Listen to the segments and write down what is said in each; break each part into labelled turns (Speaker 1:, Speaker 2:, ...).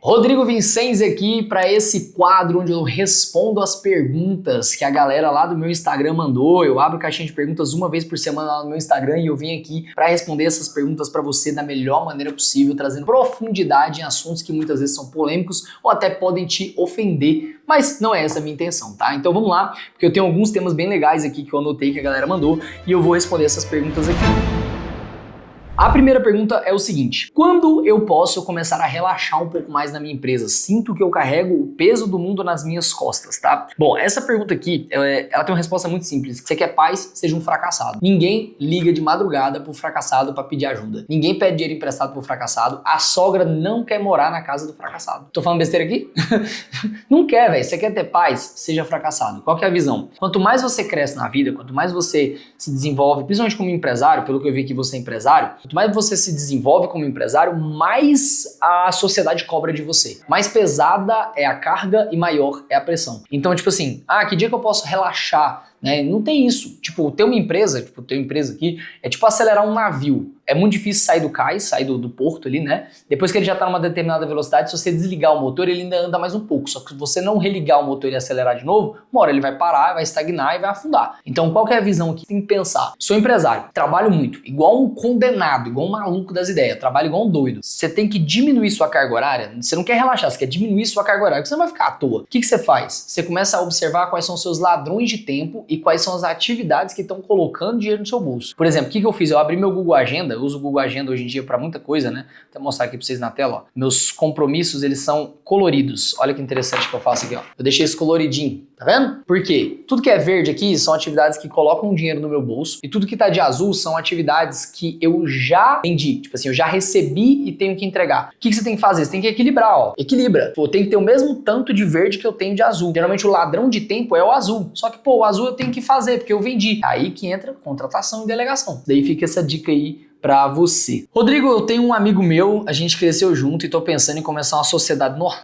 Speaker 1: Rodrigo Vincenzi aqui para esse quadro onde eu respondo as perguntas que a galera lá do meu Instagram mandou. Eu abro caixinha de perguntas uma vez por semana lá no meu Instagram e eu vim aqui para responder essas perguntas para você da melhor maneira possível, trazendo profundidade em assuntos que muitas vezes são polêmicos ou até podem te ofender, mas não é essa a minha intenção, tá? Então vamos lá, porque eu tenho alguns temas bem legais aqui que eu anotei que a galera mandou e eu vou responder essas perguntas aqui. A primeira pergunta é o seguinte: quando eu posso começar a relaxar um pouco mais na minha empresa? Sinto que eu carrego o peso do mundo nas minhas costas, tá? Bom, essa pergunta aqui, ela tem uma resposta muito simples. Você quer paz, seja um fracassado. Ninguém liga de madrugada pro fracassado pra pedir ajuda. Ninguém pede dinheiro emprestado pro fracassado. A sogra não quer morar na casa do fracassado. Tô falando besteira aqui? Não quer, velho. Você quer ter paz, seja fracassado. Qual que é a visão? Quanto mais você cresce na vida, quanto mais você se desenvolve, principalmente como empresário, pelo que eu vi que você é empresário, quanto mais você se desenvolve como empresário, mais a sociedade cobra de você. Mais pesada é a carga e maior é a pressão. Então, tipo assim, que dia que eu posso relaxar? Né? Não tem isso. Tipo, ter uma empresa, ter uma empresa aqui, é tipo acelerar um navio. É muito difícil sair do cais, sair do porto ali, né? Depois que ele já tá numa determinada velocidade, se você desligar o motor, ele ainda anda mais um pouco. Só que se você não religar o motor e acelerar de novo, uma hora ele vai parar, vai estagnar e vai afundar. Então, qual que é a visão aqui? Tem que pensar. Sou empresário, trabalho muito, igual um condenado, igual um maluco das ideias, trabalho igual um doido. Você tem que diminuir sua carga horária. Você não quer relaxar, você quer diminuir sua carga horária, porque você não vai ficar à toa. O que você faz? Você começa a observar quais são os seus ladrões de tempo e quais são as atividades que estão colocando dinheiro no seu bolso. Por exemplo, o que eu fiz? Eu abri meu Google Agenda, eu uso o Google Agenda hoje em dia para muita coisa, né? Vou até mostrar aqui para vocês na tela, ó. Meus compromissos, eles são coloridos. Olha que interessante que eu faço aqui, ó. Eu deixei esse coloridinho, tá vendo? Por quê? Tudo que é verde aqui são atividades que colocam dinheiro no meu bolso e tudo que tá de azul são atividades que eu já vendi. Tipo assim, eu já recebi e tenho que entregar. O que você tem que fazer? Você tem que equilibrar, ó. Equilibra. Pô, tem que ter o mesmo tanto de verde que eu tenho de azul. Geralmente o ladrão de tempo é o azul. Só que, pô, o azul eu tenho que fazer porque eu vendi. Aí que entra contratação e delegação. Daí fica essa dica aí pra você. Rodrigo, eu tenho um amigo meu, a gente cresceu junto e tô pensando em começar uma sociedade. Nossa,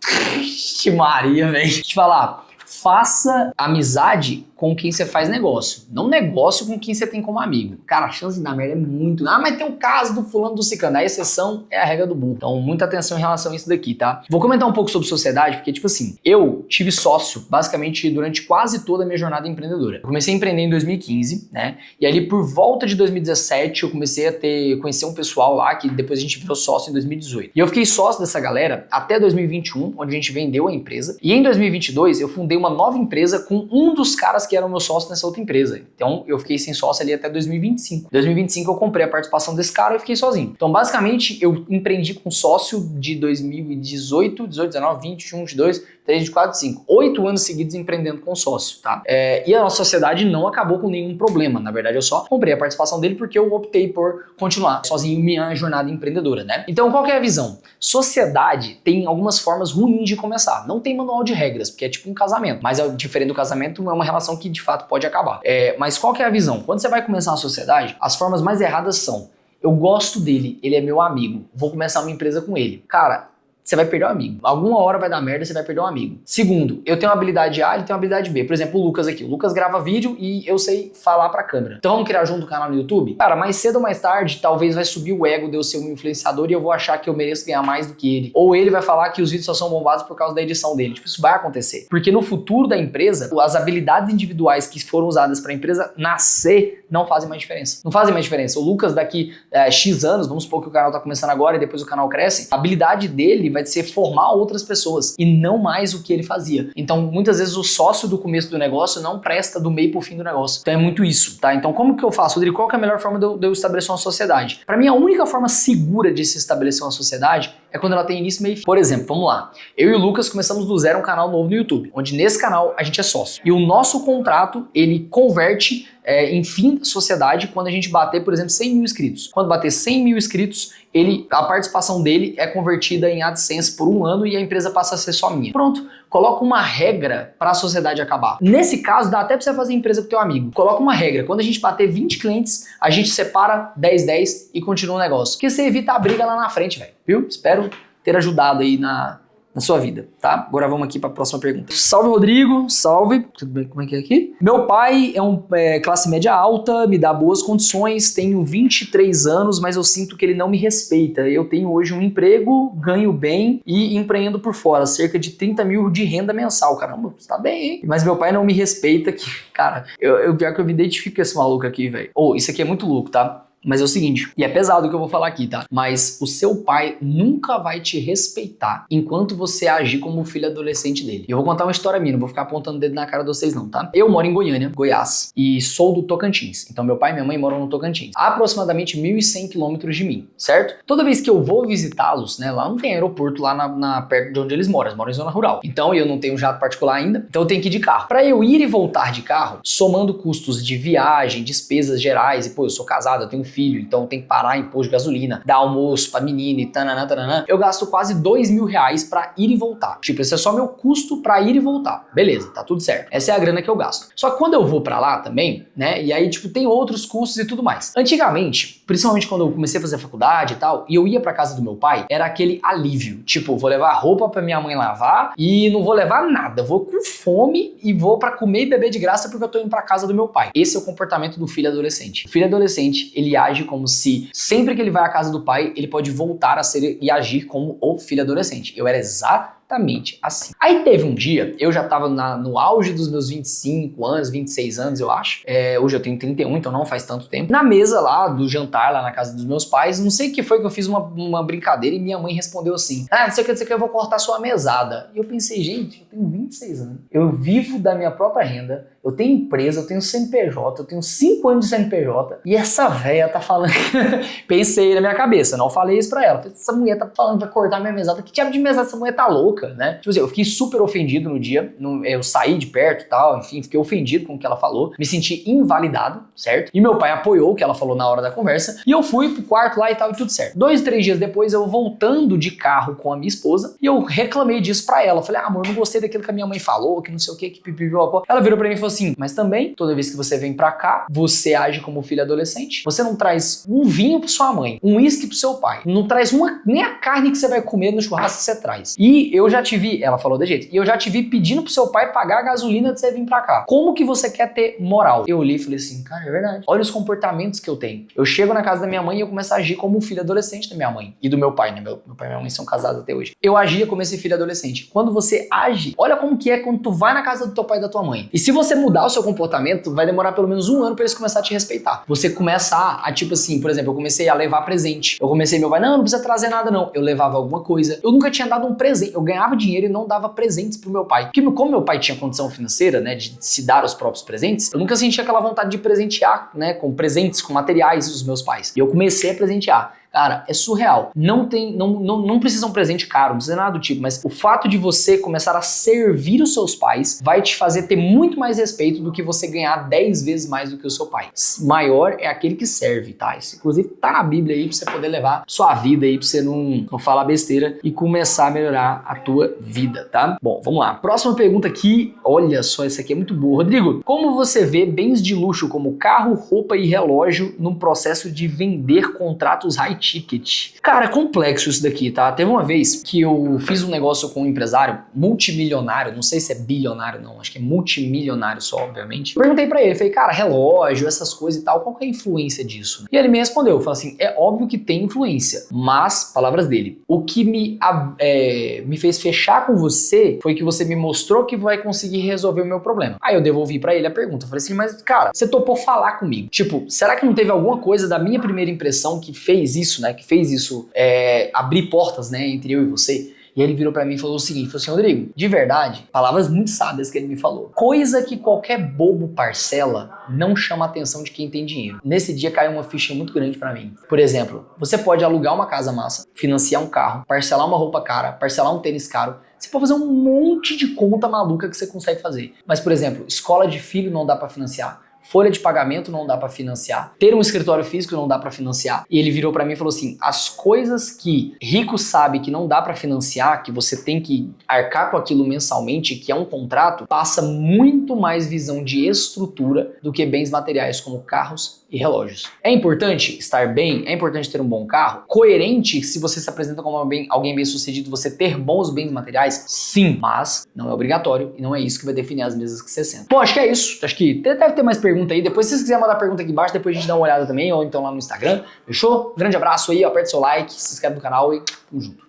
Speaker 1: Maria, velho. Deixa eu te falar, faça amizade com quem você faz negócio, não negócio com quem você tem como amigo. Cara, a chance de dar merda é muito. Mas tem um caso do fulano do ciclano. A exceção é a regra do mundo. Então, muita atenção em relação a isso daqui, tá? Vou comentar um pouco sobre sociedade, porque, tipo assim, eu tive sócio, basicamente, durante quase toda a minha jornada empreendedora. Eu comecei a empreender em 2015, né? E ali, por volta de 2017, eu comecei a conhecer um pessoal lá, que depois a gente virou sócio em 2018. E eu fiquei sócio dessa galera até 2021, onde a gente vendeu a empresa. E em 2022, eu fundei uma nova empresa com um dos caras que eram meu sócio nessa outra empresa. Então, eu fiquei sem sócio ali até 2025. Em 2025, eu comprei a participação desse cara e fiquei sozinho. Então, basicamente, eu empreendi com sócio de 2018, 19, 20, 21, 22, 3, 24, 5. 8 anos seguidos empreendendo com sócio, tá? E a nossa sociedade não acabou com nenhum problema. Na verdade, eu só comprei a participação dele porque eu optei por continuar sozinho minha jornada empreendedora, né? Então, qual que é a visão? Sociedade tem algumas formas ruins de começar. Não tem manual de regras, porque é tipo um casamento. Mas diferente do casamento, é uma relação que de fato pode acabar. Mas qual que é a visão? Quando você vai começar uma sociedade, as formas mais erradas são: eu gosto dele, ele é meu amigo, vou começar uma empresa com ele. Cara, você vai perder um amigo. Alguma hora vai dar merda, você vai perder um amigo. Segundo, eu tenho uma habilidade A, ele tem uma habilidade B. Por exemplo, o Lucas aqui. O Lucas grava vídeo e eu sei falar pra câmera. Então vamos criar junto o canal no YouTube? Cara, mais cedo ou mais tarde, talvez vai subir o ego de eu ser um influenciador e eu vou achar que eu mereço ganhar mais do que ele. Ou ele vai falar que os vídeos só são bombados por causa da edição dele. Tipo, isso vai acontecer. Porque no futuro da empresa, as habilidades individuais que foram usadas pra empresa nascer não fazem mais diferença. Não fazem mais diferença. O Lucas daqui X anos, vamos supor que o canal tá começando agora e depois o canal cresce, a habilidade dele vai ser formar outras pessoas e não mais o que ele fazia. Então, muitas vezes o sócio do começo do negócio não presta do meio pro fim do negócio. Então é muito isso, tá? Então, como que eu faço, Rodrigo? Qual que é a melhor forma de eu estabelecer uma sociedade? Pra mim, a única forma segura de se estabelecer uma sociedade é quando ela tem início, meio e fim. Por exemplo, vamos lá. Eu e o Lucas começamos do zero um canal novo no YouTube, onde nesse canal a gente é sócio. E o nosso contrato, ele converte em fim da sociedade quando a gente bater, por exemplo, 100 mil inscritos. Quando bater 100 mil inscritos, a participação dele é convertida em AdSense por um ano e a empresa passa a ser só minha. Pronto, coloca uma regra para a sociedade acabar. Nesse caso, dá até para você fazer empresa com teu amigo. Coloca uma regra, quando a gente bater 20 clientes, a gente separa 10 e continua o negócio. Porque você evita a briga lá na frente, velho. Viu? Espero ter ajudado aí na sua vida, tá? Agora vamos aqui para a próxima pergunta. Salve, Rodrigo. Salve. Tudo bem? Como é que é aqui? Meu pai é classe média alta, me dá boas condições, tenho 23 anos, mas eu sinto que ele não me respeita. Eu tenho hoje um emprego, ganho bem e empreendo por fora, cerca de 30 mil de renda mensal. Caramba, você tá bem, hein? Mas meu pai não me respeita, que, cara, pior que eu me identifico com esse maluco aqui, velho. Isso aqui é muito louco, tá? Mas é o seguinte, e é pesado o que eu vou falar aqui, tá? Mas o seu pai nunca vai te respeitar enquanto você agir como o filho adolescente dele. E eu vou contar uma história minha, não vou ficar apontando o dedo na cara de vocês não, tá? Eu moro em Goiânia, Goiás, e sou do Tocantins. Então meu pai e minha mãe moram no Tocantins, a aproximadamente 1.100 quilômetros de mim, certo? Toda vez que eu vou visitá-los, né, lá não tem aeroporto lá perto de onde eles moram em zona rural. Então eu não tenho jato particular ainda, então eu tenho que ir de carro. Pra eu ir e voltar de carro, somando custos de viagem, despesas gerais, e pô, eu sou casado, eu tenho um filho, então tem que parar em posto de gasolina, dar almoço pra menina e tananã, tananã. Eu gasto quase R$2.000 pra ir e voltar. Tipo, esse é só meu custo pra ir e voltar. Beleza, tá tudo certo. Essa é a grana que eu gasto. Só que quando eu vou pra lá também, né, e aí, tipo, tem outros custos e tudo mais. Antigamente, principalmente quando eu comecei a fazer faculdade e tal, e eu ia pra casa do meu pai, era aquele alívio. Tipo, vou levar roupa pra minha mãe lavar e não vou levar nada. Vou com fome e vou pra comer e beber de graça porque eu tô indo pra casa do meu pai. Esse é o comportamento do filho adolescente. O filho adolescente, ele age como se sempre que ele vai à casa do pai, ele pode voltar a ser e agir como o filho adolescente. Eu era exatamente assim. Aí teve um dia, eu já tava no auge dos meus 25 anos, 26 anos, eu acho. Hoje eu tenho 31, então não faz tanto tempo. Na mesa lá, do jantar, lá na casa dos meus pais, não sei o que foi que eu fiz uma brincadeira e minha mãe respondeu assim, não sei o que, eu vou cortar sua mesada. E eu pensei, gente, eu tenho 26 anos, eu vivo da minha própria renda, eu tenho empresa, eu tenho CNPJ, eu tenho 5 anos de CNPJ, e essa véia tá falando... Pensei na minha cabeça, não falei isso pra ela. Essa mulher tá falando pra cortar minha mesada, que diabo de mesada essa mulher tá louca, né? Tipo assim, eu fiquei super ofendido no dia, eu saí de perto e tal, enfim, fiquei ofendido com o que ela falou, me senti invalidado, certo? E meu pai apoiou o que ela falou na hora da conversa, e eu fui pro quarto lá e tal, e tudo certo. 2, 3 dias depois, eu voltando de carro com a minha esposa, e eu reclamei disso pra ela. Falei, amor, não gostei daquilo que a minha mãe falou, que não sei o que pipipipopó. Ela virou pra mim e falou assim, mas também, toda vez que você vem pra cá, você age como filho adolescente, você não traz um vinho pra sua mãe, um uísque pro seu pai, não traz nem a carne que você vai comer no churrasco que você traz. E eu já te vi, ela falou de jeito, e eu já te vi pedindo pro seu pai pagar a gasolina de você vir pra cá. Como que você quer ter moral? Eu olhei e falei assim, cara, é verdade. Olha os comportamentos que eu tenho. Eu chego na casa da minha mãe e eu começo a agir como um filho adolescente da minha mãe e do meu pai, né? Meu pai e minha mãe são casados até hoje. Eu agia como esse filho adolescente. Quando você age, olha como que é quando tu vai na casa do teu pai e da tua mãe. E se você mudar o seu comportamento, vai demorar pelo menos 1 ano pra eles começarem a te respeitar. Você começa a tipo assim, por exemplo, eu comecei a levar presente. Eu comecei, meu pai, não precisa trazer nada não. Eu levava alguma coisa. Eu nunca tinha dado um presente. Eu ganhava dinheiro e não dava presentes pro meu pai. Porque como meu pai tinha condição financeira, né, de se dar os próprios presentes, eu nunca sentia aquela vontade de presentear, né, com presentes, com materiais dos meus pais. E eu comecei a presentear. Cara, é surreal. Não precisa um presente caro, não precisa nada do tipo, mas o fato de você começar a servir os seus pais vai te fazer ter muito mais respeito do que você ganhar 10 vezes mais do que o seu pai. Maior é aquele que serve, tá? Isso, inclusive, tá na Bíblia aí pra você poder levar sua vida aí, pra você não falar besteira e começar a melhorar a tua vida, tá? Bom, vamos lá. Próxima pergunta aqui, olha só, essa aqui é muito boa. Rodrigo, como você vê bens de luxo como carro, roupa e relógio no processo de vender contratos high ticket? Cara, é complexo isso daqui, tá? Teve uma vez que eu fiz um negócio com um empresário multimilionário, não sei se é bilionário não, acho que é multimilionário só, obviamente. Perguntei pra ele, falei, cara, relógio, essas coisas e tal, qual que é a influência disso? E ele me respondeu, falou assim, é óbvio que tem influência, mas, palavras dele, o que me fez fechar com você foi que você me mostrou que vai conseguir resolver o meu problema. Aí eu devolvi pra ele a pergunta, falei assim, mas cara, você topou falar comigo, tipo, será que não teve alguma coisa da minha primeira impressão que fez isso, né, que fez isso abrir portas, né, entre eu e você? E ele virou pra mim e falou o seguinte, falou assim, Rodrigo, de verdade, palavras muito sábias que ele me falou, coisa que qualquer bobo parcela não chama a atenção de quem tem dinheiro. Nesse dia caiu uma ficha muito grande pra mim. Por exemplo, você pode alugar uma casa massa, financiar um carro, parcelar uma roupa cara, parcelar um tênis caro, você pode fazer um monte de conta maluca que você consegue fazer. Mas, por exemplo, escola de filho não dá pra financiar. folha de pagamento não dá para financiar, ter um escritório físico não dá para financiar. E ele virou para mim e falou assim: as coisas que rico sabe que não dá para financiar, que você tem que arcar com aquilo mensalmente, que é um contrato, passa muito mais visão de estrutura do que bens materiais como carros e relógios. É importante estar bem, é importante ter um bom carro, coerente se você se apresenta como alguém bem sucedido, você ter bons bens materiais, sim, mas não é obrigatório e não é isso que vai definir as mesas que você senta. Bom, acho que é isso, acho que deve ter mais pergunta aí, depois se você quiser mandar pergunta aqui embaixo, depois a gente dá uma olhada também, ou então lá no Instagram, fechou? Grande abraço aí, aperta seu like, se inscreve no canal e tamo junto.